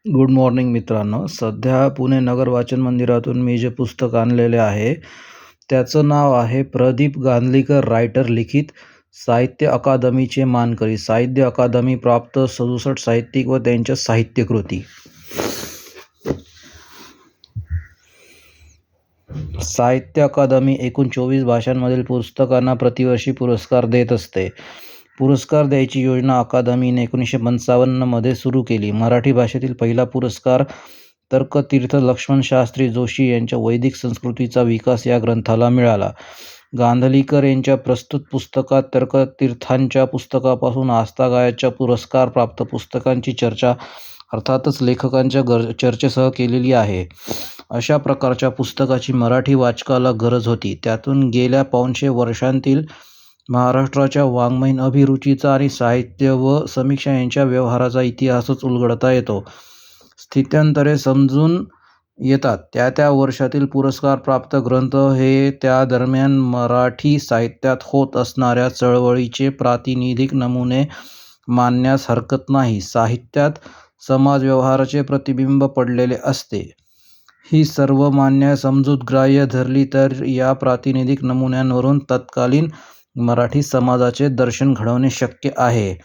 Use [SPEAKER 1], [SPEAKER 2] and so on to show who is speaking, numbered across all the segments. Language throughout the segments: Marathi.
[SPEAKER 1] गुड मॉर्निंग मित्रांनो. सध्या पुणे नगर वाचन मंदिरातून मी जे पुस्तक आणलेले आहे त्याचं नाव आहे प्रदीप गांधलीकर रायटर लिखित साहित्य अकादमीचे मानकरी. साहित्य अकादमी प्राप्त 67 साहित्यिक व त्यांच्या साहित्यकृती. साहित्य अकादमी एकूण 24 भाषांमधील पुस्तकांना प्रतिवर्षी पुरस्कार देत असते. पुरस्कार द्यायची योजना अकादमीने 1955 मध्ये सुरू केली. मराठी भाषेतील पहिला पुरस्कार तर्कतीर्थ लक्ष्मण शास्त्री जोशी यांच्या वैदिक संस्कृतीचा विकास या ग्रंथाला मिळाला. गांधलीकर यांच्या प्रस्तुत पुस्तकात तर्कतीर्थांच्या पुस्तकापासून आजतागायतच्या पुरस्कारप्राप्त पुस्तकांची चर्चा अर्थातच लेखकांच्या चर्चेसह केलेली आहे. अशा प्रकारच्या पुस्तकाची मराठी वाचकाला गरज होती. त्यातून गेल्या 500 वर्षांतील महाराष्ट्राच्या वाङ्मयीन अभिरुचीचा आणि साहित्य व समीक्षा यांच्या व्यवहाराचा इतिहासच उलगडता येतो. स्थित्यंतरे समजून येतात. त्या वर्षातील पुरस्कारप्राप्त ग्रंथ हे त्या दरम्यान मराठी साहित्यात होत असणाऱ्या चळवळीचे प्रातिनिधिक नमुने मानण्यास हरकत नाही. साहित्यात समाजव्यवहाराचे प्रतिबिंब पडलेले असते. ही सर्वमान्य समजूत ग्राह्य धरली तर या प्रातिनिधिक नमुन्यांवरून तत्कालीन मराठी समाजाचे दर्शन घडवणे शक्य आहे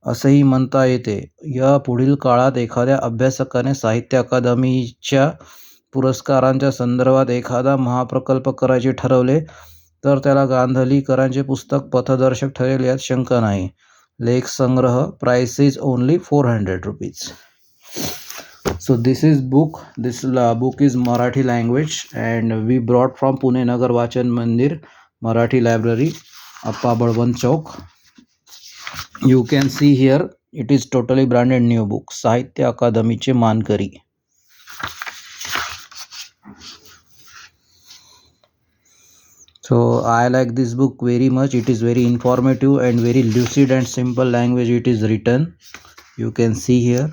[SPEAKER 1] असंही म्हणता येते. या पुढील काळात एखाद्या अभ्यासकाने साहित्य अकादमीच्या पुरस्कारांच्या संदर्भात एखादा महाप्रकल्प करायचे ठरवले तर त्याला गांधलीकरांचे पुस्तक पथदर्शक ठरेल यात शंका नाही. लेख संग्रह. Price is only 400 rupees. So this book is Marathi language and we brought from Pune Nagar Vachan Mandir Marathi Library, Appa Balwant Chowk. You can see here it is totally branded new book. साहित्य अकादमीचे मानकरी. So I like this book very much. It is very informative and very lucid and simple language it is written. You can see here.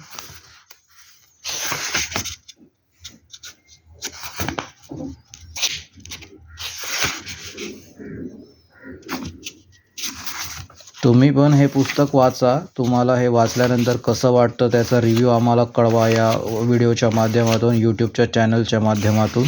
[SPEAKER 1] तुम्ही पण हे पुस्तक वाचा. तुम्हाला हे वाचल्यानंतर कसं वाटतं त्याचा रिव्ह्यू आम्हाला कळवा या व्हिडिओच्या माध्यमातून, यूट्यूबच्या चॅनलच्या माध्यमातून,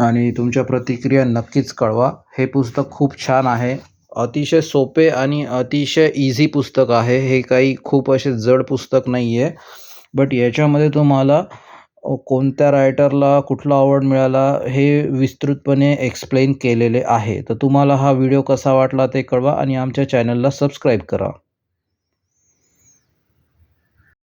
[SPEAKER 1] आणि तुमच्या प्रतिक्रिया नक्कीच कळवा. हे पुस्तक खूप छान आहे. अतिशय सोपे आणि अतिशय इझी पुस्तक आहे. हे काही खूप असे जड पुस्तक नाही आहे. बट याच्यामध्ये तुम्हाला कोणत्या रायटरला कुठला अवॉर्ड मिळाला हे विस्तृतपणे एक्सप्लेन केलेले आहे. तर तुम्हाला हा व्हिडिओ कसा वाटला ते कळवा आणि आमच्या चॅनलला सबस्क्राईब करा.